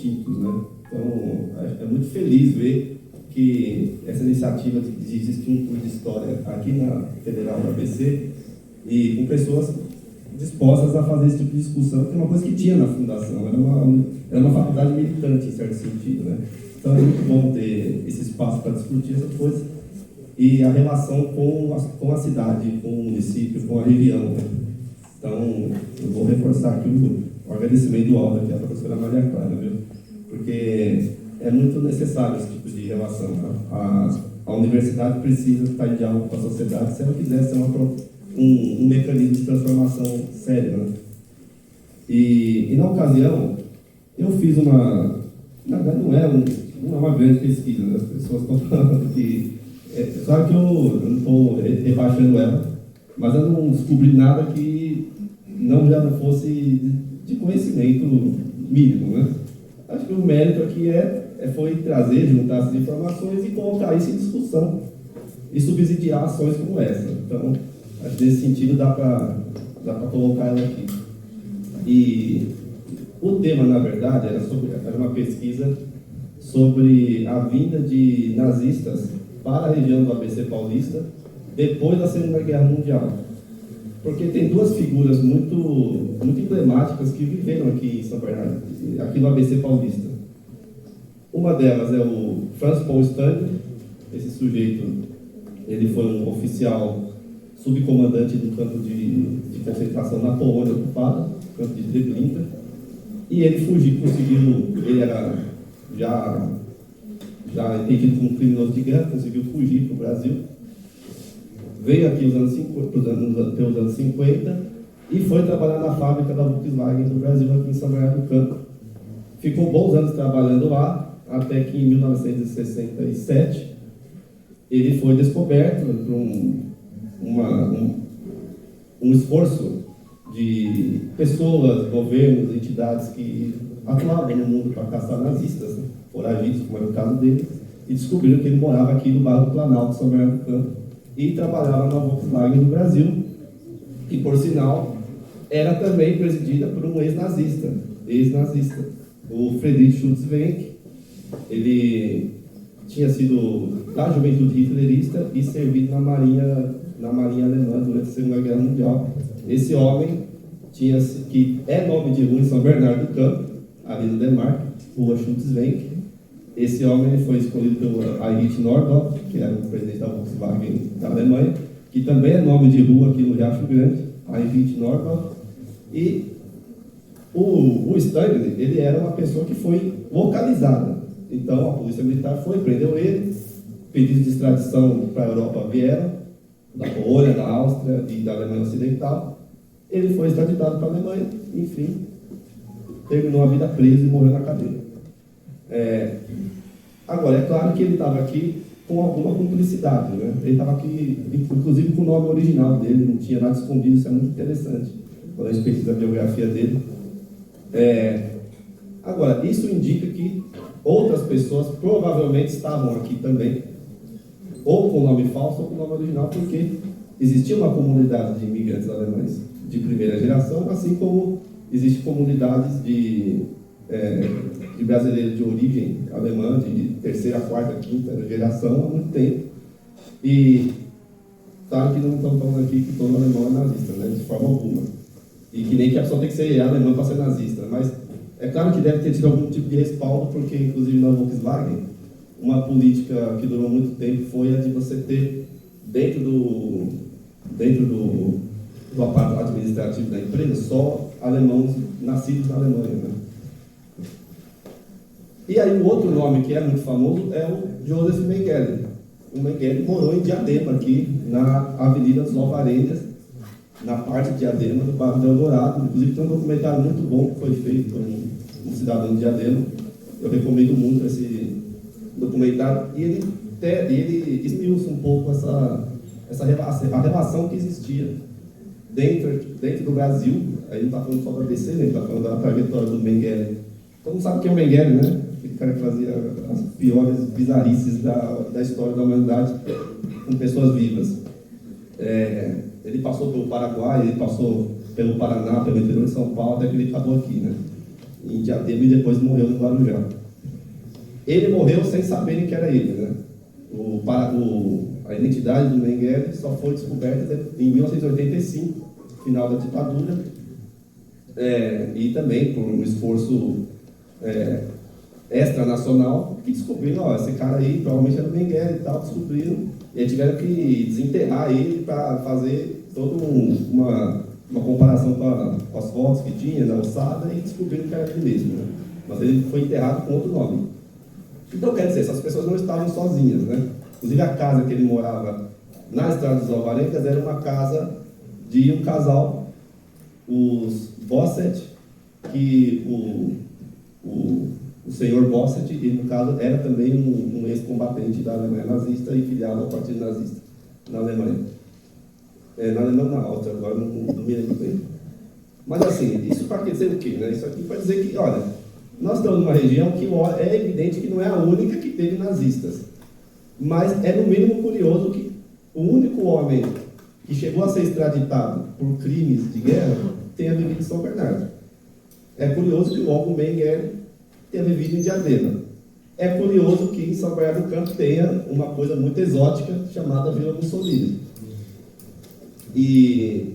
distintos, né? Então, é muito feliz ver que essa iniciativa de existir um curso de História aqui na Federal da ABC e com pessoas dispostas a fazer esse tipo de discussão, que é uma coisa que tinha na fundação, era uma faculdade militante, em certo sentido, né? Então, é muito bom ter esse espaço para discutir essas coisas e a relação com a cidade, com o município, com a região, né? Então, eu vou reforçar aqui o agradecimento ao aqui à professora Maria Clara, viu? Porque é muito necessário esse tipo de relação. A universidade precisa estar em diálogo com a sociedade se ela quiser ser um mecanismo de transformação sério, né? E na ocasião, eu fiz na verdade não é uma grande pesquisa, né? As pessoas estão falando que... claro que eu não estou rebaixando ela, mas eu não descobri nada que já não fosse de conhecimento mínimo, né? Acho que o mérito aqui foi trazer, juntar essas informações e colocar isso em discussão e subsidiar ações como essa. Então, acho que nesse sentido dá para colocar ela aqui. E o tema, na verdade, era uma pesquisa sobre a vinda de nazistas para a região do ABC Paulista depois da Segunda Guerra Mundial. Porque tem duas figuras muito emblemáticas que viveram aqui em São Bernardo, aqui no ABC Paulista. Uma delas é o Franz Paul Stangl. Esse sujeito, ele foi um oficial subcomandante do campo de concentração na Polônia ocupada, campo de Treblinka, e ele ele era já entendido como criminoso de guerra, conseguiu fugir para o Brasil, veio aqui pelos anos 50 e foi trabalhar na fábrica da Volkswagen do Brasil, aqui em São Bernardo do Campo. Ficou bons anos trabalhando lá, até que em 1967 ele foi descoberto por um esforço de pessoas, governos, entidades que atuavam no mundo para caçar nazistas, né, foragidos, como era o caso dele, e descobriram que ele morava aqui no bairro do Planalto, São Bernardo do Campo, e trabalhava na Volkswagen do Brasil, que, por sinal, era também presidida por um ex-nazista, o Friedrich Schütz-Wenck. Ele tinha sido da juventude hitlerista e servido na marinha alemã durante a Segunda Guerra Mundial. Esse homem que é nome de rua em São Bernardo do Campo, ali no Demarque, rua Schütz-Wenck. Esse homem foi escolhido pelo Heinrich Nordhoff, que era o presidente da Volkswagen da Alemanha, que também é nome de rua aqui no Riacho Grande, Heinrich Nordhoff. E o Stangl, ele era uma pessoa que foi localizada. Então a polícia militar prendeu ele, pedidos de extradição para a Europa vieram, da Polônia, da Áustria e da Alemanha Ocidental. Ele foi extraditado para a Alemanha, enfim, terminou a vida preso e morreu na cadeia. Agora, é claro que ele estava aqui com alguma cumplicidade, né? Ele estava aqui, inclusive, com o nome original dele, não tinha nada escondido, isso é muito interessante, quando a gente pesquisa a biografia dele. Agora, isso indica que outras pessoas provavelmente estavam aqui também, ou com nome falso ou com nome original, porque existia uma comunidade de imigrantes alemães de primeira geração, assim como existem comunidades de brasileiros de origem alemã, de terceira, quarta, quinta geração, há muito tempo. E claro que não estamos falando aqui que todo alemão é nazista, né, de forma alguma. E que nem que a pessoa tem que ser alemã para ser nazista. Mas é claro que deve ter tido algum tipo de respaldo, porque inclusive na Volkswagen, uma política que durou muito tempo foi a de você ter dentro do aparato administrativo da empresa só alemãos nascidos na Alemanha, né? E aí o outro nome que é muito famoso é o Joseph Mengele. O Mengele morou em Diadema, aqui na Avenida dos Alvarengas, na parte de Diadema, do bairro de Eldorado. Inclusive tem um documentário muito bom que foi feito por um cidadão de Diadema. Eu recomendo muito esse documentário. E ele esmiuça um pouco a relação que existia dentro do Brasil. Aí ele está falando só da ABC, né? Ele está falando da trajetória do Mengele. Todo mundo sabe quem é o Mengele, né? Aquele cara que fazia as piores bizarrices da história da humanidade com pessoas vivas. Ele passou pelo Paraguai, ele passou pelo Paraná, pelo interior de São Paulo, até que ele acabou aqui, né? em Diadema e depois morreu no Guarujá. Ele morreu sem saberem que era ele, né? A identidade do Mengele só foi descoberta em 1985, final da ditadura, e também por um esforço extranacional, que descobriram, esse cara aí provavelmente era o Mengele e tal, descobriram, e aí tiveram que desenterrar ele para fazer toda uma comparação com as fotos que tinha na ossada, e descobriram que era ele mesmo, né? Mas ele foi enterrado com outro nome. Então, quer dizer, essas pessoas não estavam sozinhas, né? Inclusive, a casa que ele morava na Estrada dos Alvarengas era uma casa de um casal, os Bosset, que o senhor Bosset, ele, no caso, era também um ex-combatente da Alemanha nazista e filiado ao Partido Nazista na Alemanha. Na Alemanha, na Áustria, agora não me lembro bem. Mas, assim, isso para dizer o quê, né? Isso aqui para dizer que, olha, nós estamos numa região que é evidente que não é a única que teve nazistas. Mas é, no mínimo, curioso que o único homem que chegou a ser extraditado por crimes de guerra tenha vivido em São Bernardo. É curioso que o Otto Mengele tenha vivido em Diadema. É curioso que em São Bernardo do Campo tenha uma coisa muito exótica chamada Vila Mussolini. E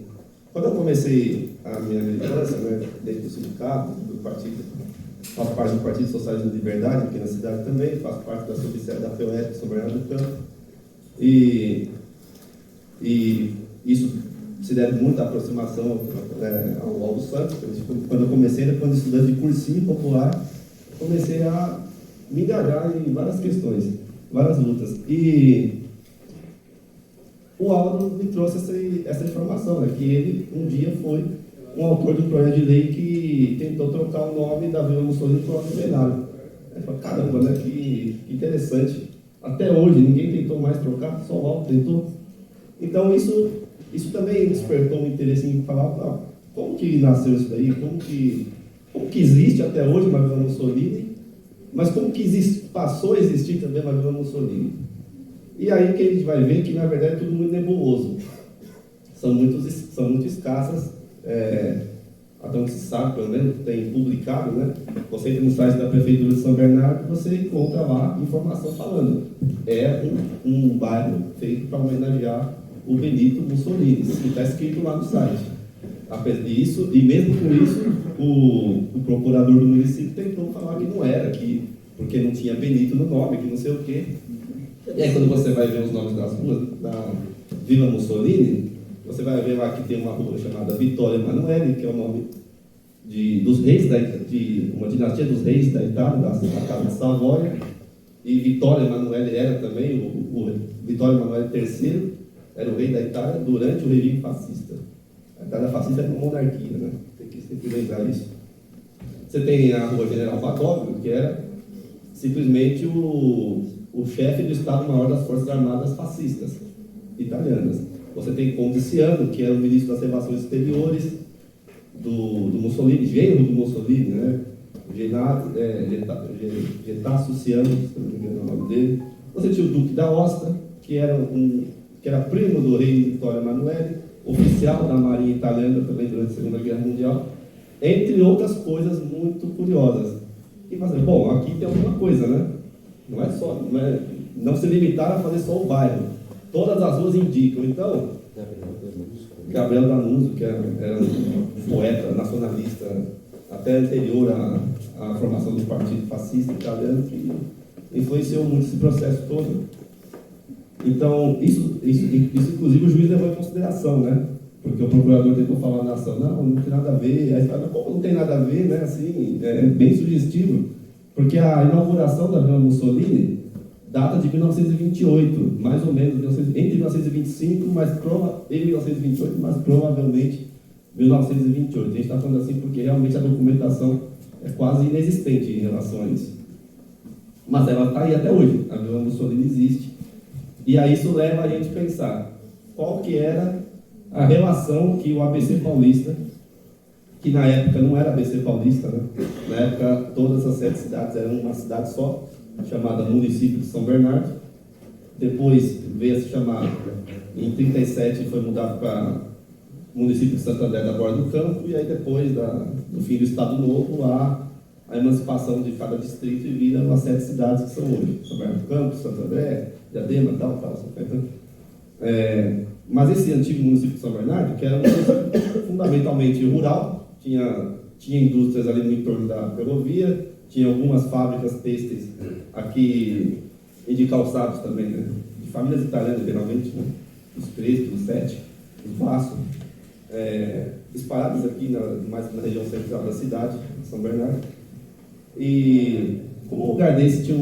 quando eu comecei a minha militância, né, dentro do sindicato, do partido, faço parte do Partido Socialista de Liberdade, aqui na cidade também, faço parte da subsede da FEUESP, São Bernardo do Campo. E isso se deve muito à aproximação ao Aldo Santos. Quando eu comecei, quando estudante de cursinho popular, comecei a me engajar em várias questões, várias lutas. E o Aldo me trouxe essa informação, né, que ele um dia foi um autor de um projeto de lei que tentou trocar o nome da Vila Mussolini por Otto Menário. Eu falei, caramba, né, que interessante. Até hoje ninguém tentou mais trocar, só o Aldo tentou. Então isso também despertou um interesse em falar, como que nasceu isso daí, como que existe até hoje uma Vila Mussolini, mas como que passou a existir também uma Vila Mussolini. E aí que a gente vai ver que, na verdade, é tudo muito nebuloso. São muito escassas, até onde se sabe, pelo menos, tem publicado, né? Você entra no site da Prefeitura de São Bernardo, você encontra lá informação falando. É um bairro feito para homenagear o Benito Mussolini, que está escrito lá no site. E mesmo com isso, o procurador do município tentou falar que não era, porque não tinha Benito no nome, que não sei o quê. E aí, quando você vai ver os nomes das ruas da Vila Mussolini, você vai ver lá que tem uma rua chamada Vittorio Emanuele, que é o nome dos reis, de uma dinastia dos reis da Itália, da Casa de Savoia. E Vittorio Emanuele era também, o Vittorio Emanuele III era o rei da Itália durante o regime fascista. A Itália fascista era uma monarquia, né? Tem que sempre lembrar isso. Você tem a rua General Badoglio, que era simplesmente o chefe do Estado-Maior das Forças Armadas fascistas italianas. Você tem Conde Ciano, que era o ministro das Relações Exteriores do Mussolini, genro do Mussolini, né? Getásio Ciano, se não me engano é o nome dele. Você tinha o Duque da Aosta, que era primo do rei Vittorio Emanuele, oficial da Marinha Italiana também durante a Segunda Guerra Mundial, entre outras coisas muito curiosas. E fazer, bom, aqui tem alguma coisa, né? Não se limitaram a fazer só o bairro. Todas as ruas indicam. Então, Gabriel D'Annunzio, que era um poeta nacionalista até anterior à formação do Partido Fascista Italiano, que influenciou muito esse processo todo. Então, isso inclusive o juiz levou em consideração, né? Porque o procurador tentou falar na ação, não tem nada a ver. Aí fala, como não tem nada a ver, né? Assim, é bem sugestivo, porque a inauguração da Vila Mussolini data de 1928, mais ou menos, entre 1925 e 1928, mas provavelmente 1928. A gente está falando assim porque realmente a documentação é quase inexistente em relação a isso. Mas ela está aí até hoje, a Vila Mussolini existe. E aí isso leva a gente a pensar qual que era a relação que o ABC Paulista, que na época não era ABC Paulista, né? Na época todas as 7 cidades eram uma cidade só, chamada Município de São Bernardo. Depois veio a se chamar, em 1937 foi mudado para Município de Santo André da Borda do Campo, e aí depois do fim do Estado Novo, a a emancipação de cada distrito e vira uma série de cidades que são hoje. São Bernardo do Campo, Santo André, Diadema, tal. Mas esse antigo município de São Bernardo, que era um município fundamentalmente rural, tinha indústrias ali no entorno da ferrovia, tinha algumas fábricas têxteis aqui e de calçados também, né? De famílias italianas, geralmente, né? Os Crespi, os Sete, os Basso, espalhados aqui mais na região central da cidade, São Bernardo. E como um lugar desse tinha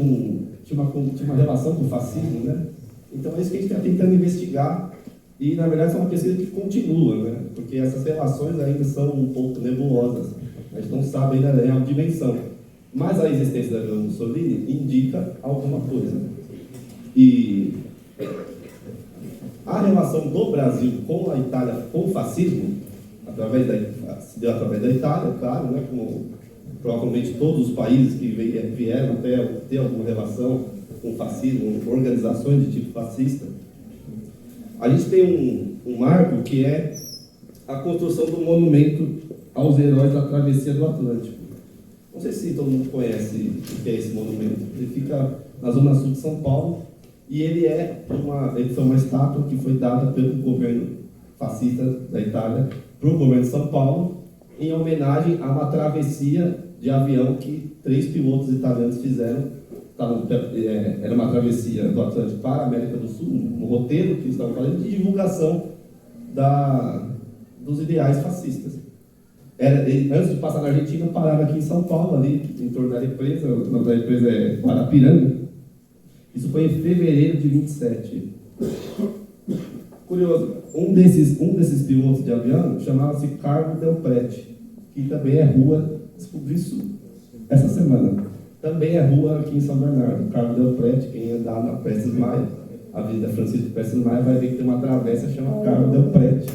uma relação com o fascismo, né? Então é isso que a gente está tentando investigar. E, na verdade, é uma pesquisa que continua, né? Porque essas relações ainda são um pouco nebulosas. A gente não sabe ainda a real dimensão. Mas a existência da Vila Mussolini indica alguma coisa. E a relação do Brasil com a Itália, com o fascismo, se deu através da Itália, claro, né? Como provavelmente todos os países que vieram até ter alguma relação com o fascismo, organizações de tipo fascista. A gente tem um marco que é a construção do monumento aos heróis da travessia do Atlântico. Não sei se todo mundo conhece o que é esse monumento. Ele fica na zona sul de São Paulo e ele foi uma estátua que foi dada pelo governo fascista da Itália para o governo de São Paulo em homenagem a uma travessia de avião que 3 pilotos italianos fizeram. Era uma travessia do Atlântico para a América do Sul, um roteiro que eles estavam fazendo de divulgação dos ideais fascistas. Antes de passar na Argentina, pararam aqui em São Paulo, ali em torno da represa. O nome da represa é Guarapiranga. Isso foi em fevereiro de 27. Curioso, um desses pilotos de avião chamava-se Carlo Del Prete, que também é rua, descobri isso essa semana. Também é rua aqui em São Bernardo. Carlo Del Prete, quem andar na Prestes Maia, a Avenida Francisco Prestes Maia, vai ver que tem uma travessa chamada Carlo Del Prete.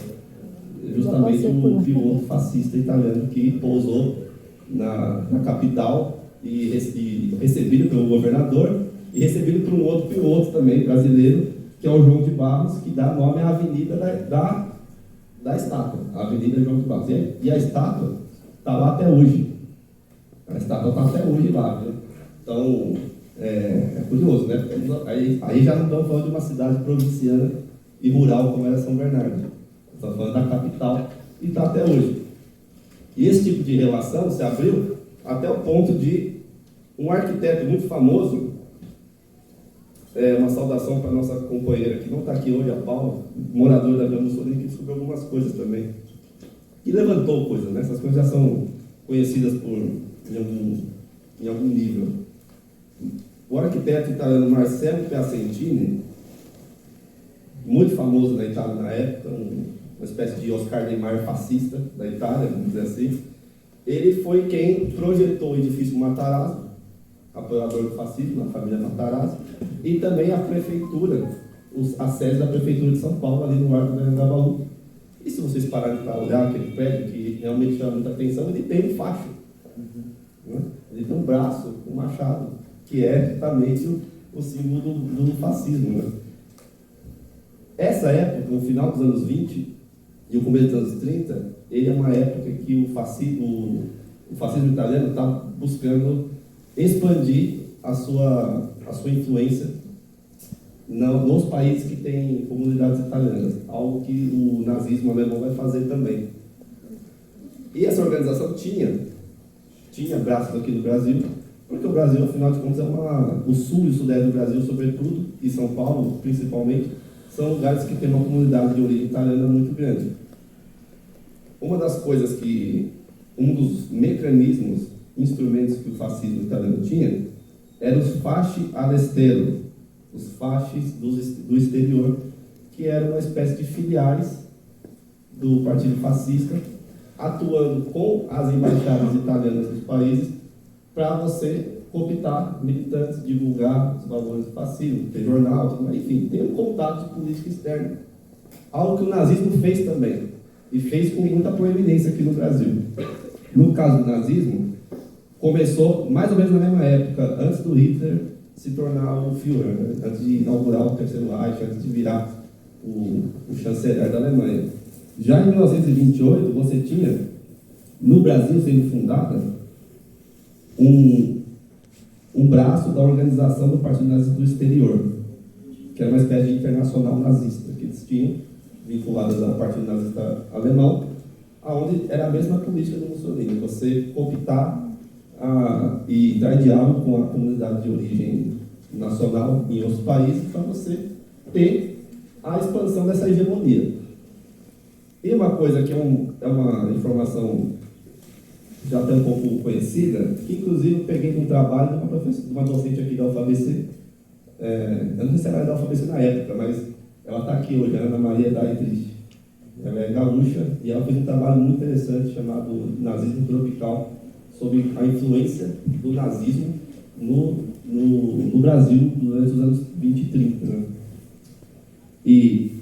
Justamente um piloto fascista italiano que pousou na capital e recebido pelo governador e recebido por um outro piloto também brasileiro, que é o João de Barros, que dá nome à avenida da estátua, a Avenida João de Barros. E a estátua está lá até hoje. A estátua está até hoje lá, viu? Então, é curioso, né? Aí já não estamos falando de uma cidade provinciana e rural como era São Bernardo. Estamos falando da capital e está até hoje. E esse tipo de relação se abriu até o ponto de um arquiteto muito famoso, uma saudação para a nossa companheira que não está aqui hoje, a Paula, moradora da Vila Mussolini, que descobriu algumas coisas também. E levantou coisas, né? Essas coisas já são conhecidas em algum nível. O arquiteto italiano Marcello Piacentini, muito famoso na Itália na época, uma espécie de Oscar Niemeyer fascista da Itália, vamos dizer assim, ele foi quem projetou o edifício Matarazzo, apoiador do fascismo, na família Matarazzo, e também a prefeitura, a sede da prefeitura de São Paulo, ali no Arco do Anhangabaú. E se vocês pararem para olhar aquele prédio, que realmente chama muita atenção, ele tem um facho. Né? Ele tem um braço, um machado, que é justamente o símbolo do fascismo. Né? Essa época, no final dos anos 20 e o começo dos anos 30, ele é uma época que o fascismo italiano está buscando expandir a sua influência nos países que têm comunidades italianas, algo que o nazismo alemão vai fazer também. E essa organização tinha braços aqui no Brasil, porque o Brasil, afinal de contas, o sul e o sudeste do Brasil, sobretudo, e São Paulo, principalmente, são lugares que têm uma comunidade de origem italiana muito grande. Uma das coisas um dos mecanismos, instrumentos que o fascismo italiano tinha, eram os fasci all'estero, os fascis do exterior, que eram uma espécie de filiais do Partido Fascista, atuando com as embaixadas italianas dos países para você cooptar militantes, divulgar os valores do fascismo, ter jornal, enfim, ter um contato de política externa. Algo que o nazismo fez também, e fez com muita proeminência aqui no Brasil. No caso do nazismo, começou mais ou menos na mesma época, antes do Hitler se tornar o Führer, né? Antes de inaugurar o Terceiro Reich, antes de virar o chanceler da Alemanha. Já em 1928, você tinha, no Brasil sendo fundada, um braço da organização do Partido Nazista do Exterior, que era uma espécie de internacional nazista que eles tinham, vinculada ao Partido Nazista Alemão, onde era a mesma política do Mussolini, você cooptar e entrar em diálogo com a comunidade de origem nacional em outros países para você ter a expansão dessa hegemonia. E uma coisa que é uma informação já até um pouco conhecida, que inclusive eu peguei de um trabalho de uma docente aqui da UFABC, eu não sei se ela era da UFABC na época, mas ela está aqui hoje, Ana Maria Dietrich. Ela é gaúcha e ela fez um trabalho muito interessante chamado Nazismo Tropical, sobre a influência do nazismo no Brasil durante os anos 20 e 30. Né? E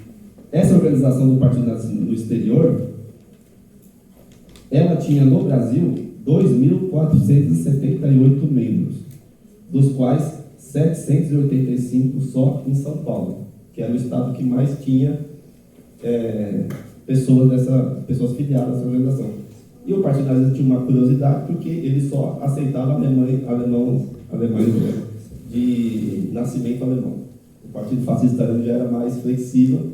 essa organização do Partido Nazista no Exterior, ela tinha no Brasil 2.478 membros, dos quais 785 só em São Paulo, que era o estado que mais tinha pessoas filiadas a essa organização. E o Partido Nazista tinha uma curiosidade, porque ele só aceitava alemães de nascimento alemão. O Partido Fascista já era mais flexível,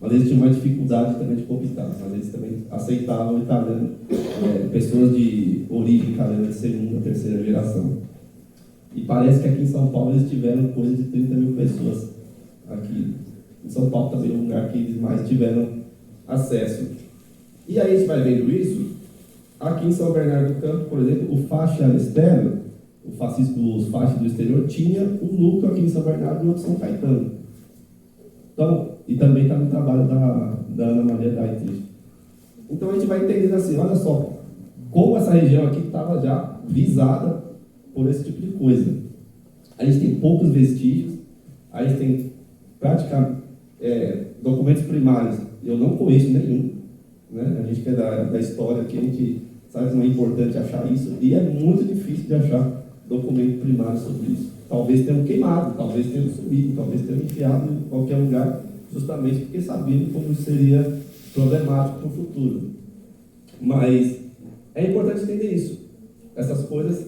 mas eles tinham mais dificuldade também de cooptar, mas eles também aceitavam italiano, pessoas de origem italiana de segunda, terceira geração. E parece que aqui em São Paulo eles tiveram coisa de 30 mil pessoas. Aqui em São Paulo também é um lugar que eles mais tiveram acesso. E aí a gente vai vendo isso. Aqui em São Bernardo do Campo, por exemplo, o faixa externo, os faixas do exterior, tinha um núcleo aqui em São Bernardo e outro em São Caetano. Então, e também está no trabalho da Ana Maria Dietrich. Então a gente vai entendendo assim, olha só, como essa região aqui estava já visada por esse tipo de coisa. A gente tem poucos vestígios, a gente tem praticamente documentos primários, eu não conheço nenhum. Né? A gente que é da história aqui, a gente sabe como é importante achar isso, e é muito difícil de achar documento primário sobre isso. Talvez tenham queimado, talvez tenham subido, talvez tenham enfiado em qualquer lugar, justamente porque sabiam como isso seria problemático para o futuro. Mas é importante entender isso. Essas coisas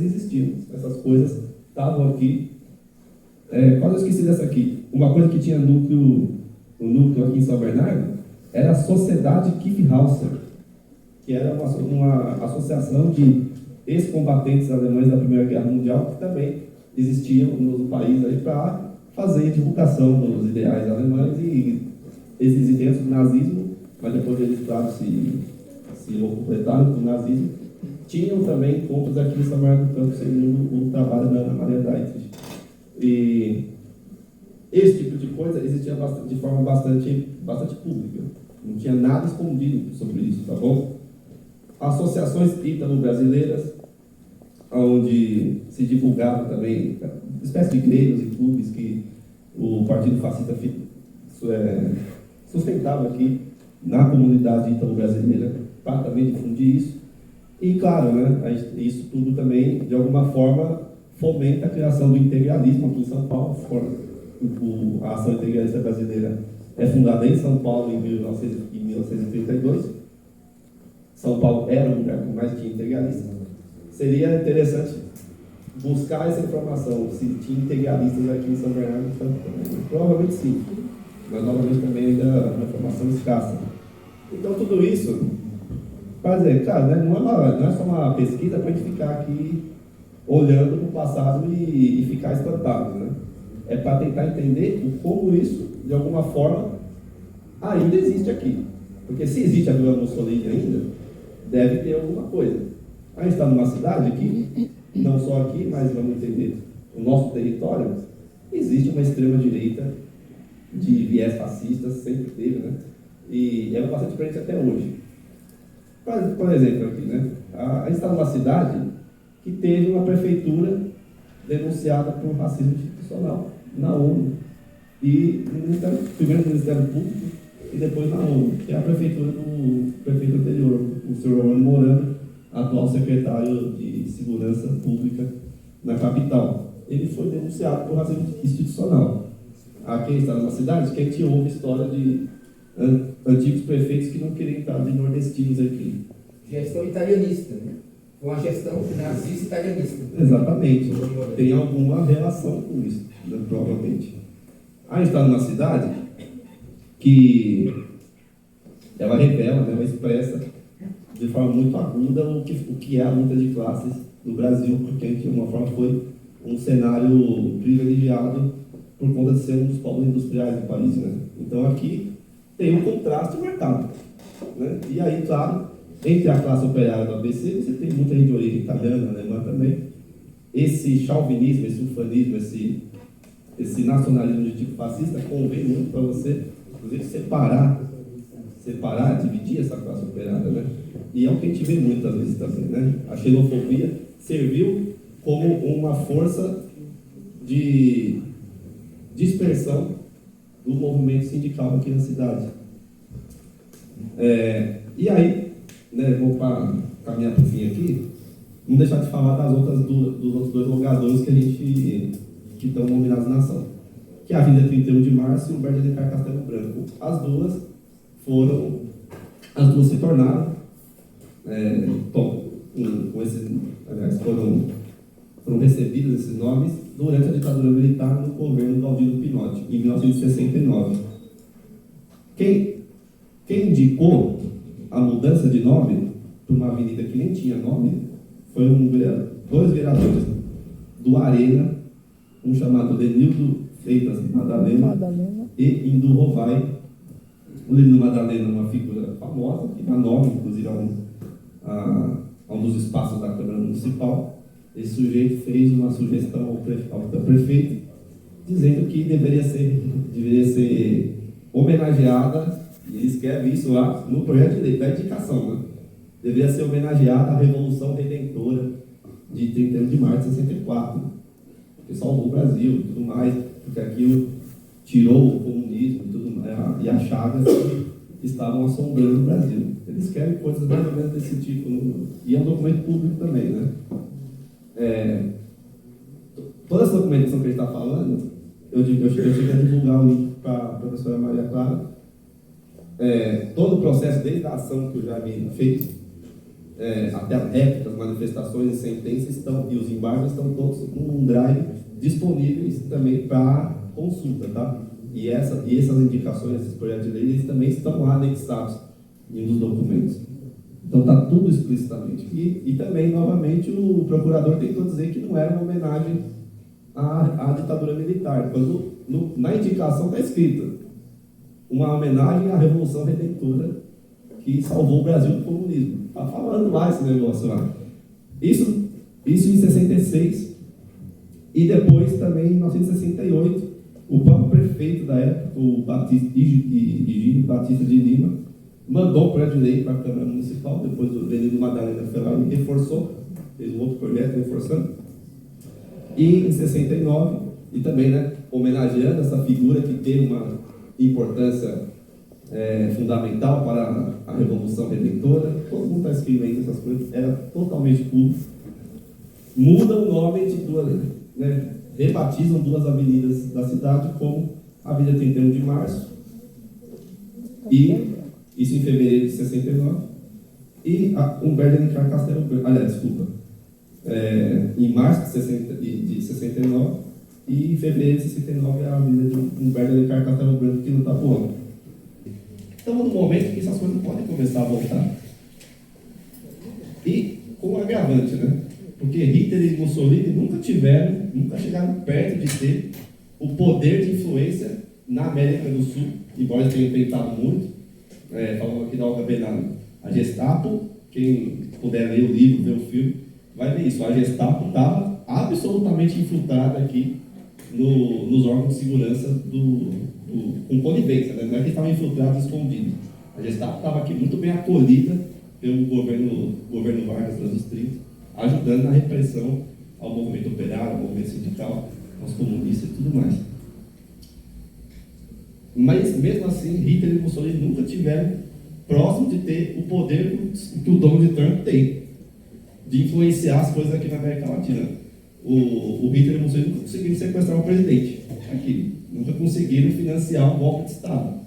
existiam, essas coisas estavam aqui. Quase eu esqueci dessa aqui. Uma coisa que tinha o núcleo aqui em São Bernardo era a Sociedade Kyffhäuser, que era uma associação de ex-combatentes alemães da Primeira Guerra Mundial, que também existiam no país para fazer divulgação dos ideais alemães e esses ideias do nazismo, mas depois eles, claro, se completaram com o nazismo, tinham também encontros aqui em São Bernardo do Campo, segundo o trabalho da Ana Maria Dietrich. E esse tipo de coisa existia de forma bastante pública. Não tinha nada escondido sobre isso, tá bom? Associações ítalo-brasileiras, onde se divulgava também espécie de grêmios e clubes que o Partido Fascista sustentava aqui na comunidade ítalo-brasileira para também difundir isso. E, claro, né, isso tudo também, de alguma forma, fomenta a criação do integralismo aqui em São Paulo. A ação integralista brasileira é fundada em São Paulo em 1932. São Paulo era o lugar que mais tinha integralistas. Seria interessante buscar essa informação, se tinha integralistas aqui em São Bernardo do Campo. Provavelmente sim, mas novamente também ainda é uma informação escassa. Então tudo isso, para dizer, cara, né, não é só uma pesquisa para a gente ficar aqui olhando para o passado e ficar espantado, né? É para tentar entender como isso, de alguma forma, ainda existe aqui. Porque se existe a Vila Mussolini ainda, deve ter alguma coisa. A gente está numa cidade aqui, não só aqui, mas vamos entender, o nosso território, existe uma extrema-direita de viés fascista, sempre teve, né? E é bastante presente até hoje. Por exemplo, aqui, né? A gente está numa cidade que teve uma prefeitura denunciada por racismo institucional na ONU. E primeiro no Ministério Público e depois na ONU, que é a prefeitura do prefeito anterior, o senhor Romano Morando, atual secretário de Segurança Pública na capital. Ele foi denunciado por racismo institucional. Aqui está numa cidade que a gente ouve história de antigos prefeitos que não queriam estar de nordestinos aqui. Gestão italianista, né? com a gestão nazista e italianista. Exatamente. Tem alguma relação com isso, né, provavelmente. A gente está numa cidade que ela revela, né, ela expressa de forma muito aguda o que é a luta de classes no Brasil, porque de uma forma foi um cenário privilegiado por conta de ser um dos polos industriais do país, né? Então aqui tem um contraste marcado, né? E aí, claro, entre a classe operária do ABC, você tem muita gente de origem italiana, alemã também. Esse chauvinismo, esse ufanismo, esse nacionalismo de tipo fascista convém muito para você, inclusive, separar, dividir essa classe operária, né? E é o que a gente vê muitas vezes também, né? A xenofobia serviu como uma força de dispersão do movimento sindical aqui na cidade. E aí, né, vou caminhar para o fim aqui, não deixar de falar dos outros dois logadores que estão nominados na ação, que é a Avenida 31 de Março e o Humberto de Alencar Castelo Branco. As duas se tornaram, foram recebidos esses nomes durante a ditadura militar no governo do Aldino Pinotti, em 1969. Quem indicou a mudança de nome para uma avenida que nem tinha nome foi dois vereadores do Arena, um chamado Denildo Freitas Madalena e Indu Rovai. O Denildo Madalena é uma figura famosa, que dá nome, inclusive, a um dos espaços da Câmara Municipal. Esse sujeito fez uma sugestão ao prefeito, dizendo que deveria ser homenageada, e ele escreve isso lá no projeto de lei, da indicação, né? Deveria ser homenageada a Revolução Redentora de 31 de março de 64, que salvou o Brasil e tudo mais, porque aquilo tirou o comunismo e tudo mais, e as chagas que estavam assombrando o Brasil. Ele escreve coisas mais ou menos desse tipo, e é um documento público também, né? Toda essa documentação que a gente está falando, eu cheguei a divulgar o link para a professora Maria Clara. Todo o processo, desde a ação que o Jaime fez, até as réplicas, manifestações e sentenças e os embargos estão todos num drive disponíveis também para consulta, tá? E essas indicações, esses projetos de lei, eles também estão lá anexados em um dos documentos. Então está tudo explicitamente. E também, novamente, o procurador tentou dizer que não era uma homenagem à ditadura militar, quando na indicação está escrito uma homenagem à Revolução Redentora que salvou o Brasil do comunismo. Está falando lá esse negócio lá. Isso em 66, e depois também em 1968, o próprio prefeito da época, o Higino Batista de Lima, mandou um projeto de lei para a Câmara Municipal, depois o Denildo Madalena foi lá e reforçou, fez um outro projeto reforçando. E em 69, e também, né, homenageando essa figura que teve uma importância fundamental para a Revolução Redentora, todo mundo está escrevendo essas coisas, era totalmente público. Muda o nome de duas, né, rebatizam duas avenidas da cidade como Avenida 31 de Março, e isso em fevereiro de 69, e Humberto de Alencar Castelo Branco, em março de 69, e em fevereiro de 69 a avenida de Humberto de Alencar Castelo Branco, que não está voando. Estamos num momento que essas coisas podem começar a voltar. E com um agravante, né? Porque Hitler e Mussolini nunca chegaram perto de ter o poder de influência na América do Sul, embora eles tenham tentado muito. Falando aqui da Olga Benário, a Gestapo, quem puder ler o livro, ver o filme, vai ver isso. A Gestapo estava absolutamente infiltrada aqui nos órgãos de segurança com conivência, né? Não é que estavam infiltrados escondidos. A Gestapo estava aqui muito bem acolhida pelo governo Vargas dos 30, ajudando na repressão ao movimento operário, ao movimento sindical, aos comunistas e tudo mais. Mas, mesmo assim, Hitler e Mussolini nunca tiveram próximo de ter o poder que o Donald Trump tem, de influenciar as coisas aqui na América Latina. O Hitler e o Mussolini nunca conseguiram sequestrar o presidente aqui, nunca conseguiram financiar um golpe de Estado.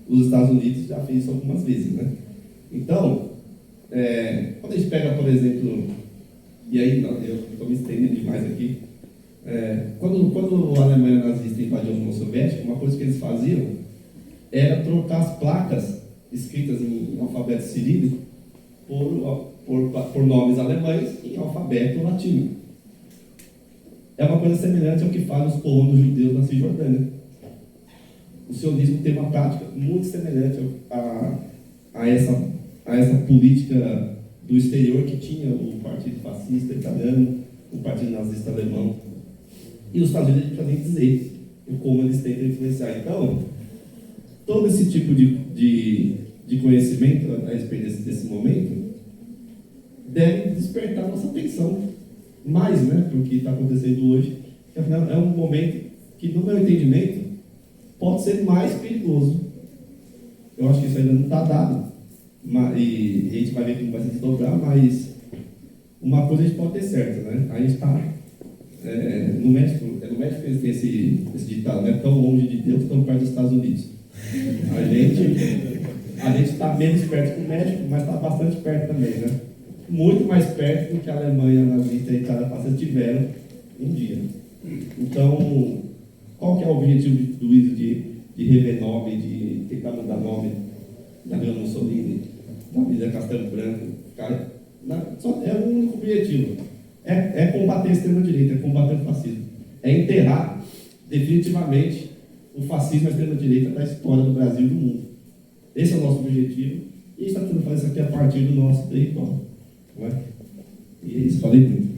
Os Estados Unidos já fez isso algumas vezes, né? Então, Quando a gente pega, por exemplo, e aí eu estou me estendendo demais aqui, quando a Alemanha nazista invadiu a União Soviética, uma coisa que eles faziam era trocar as placas escritas em alfabeto cirílico por nomes alemães em alfabeto latino. É uma coisa semelhante ao que fazem os colonos judeus na Cisjordânia. O sionismo tem uma prática muito semelhante a essa política do exterior que tinha o Partido Fascista Italiano, o Partido Nazista Alemão. E os Estados Unidos, para nem dizer como eles tentam influenciar. Então, todo esse tipo de conhecimento a respeito desse momento deve despertar nossa atenção mais, né, para o que está acontecendo hoje, que afinal é um momento que, no meu entendimento, pode ser mais perigoso. Eu acho que isso ainda não está dado, e a gente vai ver como vai se desdobrar, mas uma coisa a gente pode ter certo, né? A gente está no México que eles têm esse ditado, né? Tão longe de Deus, tão perto dos Estados Unidos. A gente está menos perto que o México, mas está bastante perto também, né? Muito mais perto do que a Alemanha nazista e a Itália fascista tiveram um dia. Então, qual que é o objetivo do ISO de rever nome, de tentar mudar nome da Vila Mussolini, da Avenida Castelo Branco? Cara, só é o único objetivo. É combater a extrema-direita, é combater o fascismo. É enterrar definitivamente o fascismo e a extrema-direita da história do Brasil e do mundo. Esse é o nosso objetivo. E a gente está tentando fazer isso aqui a partir do nosso território. Não é? E é isso, falei muito.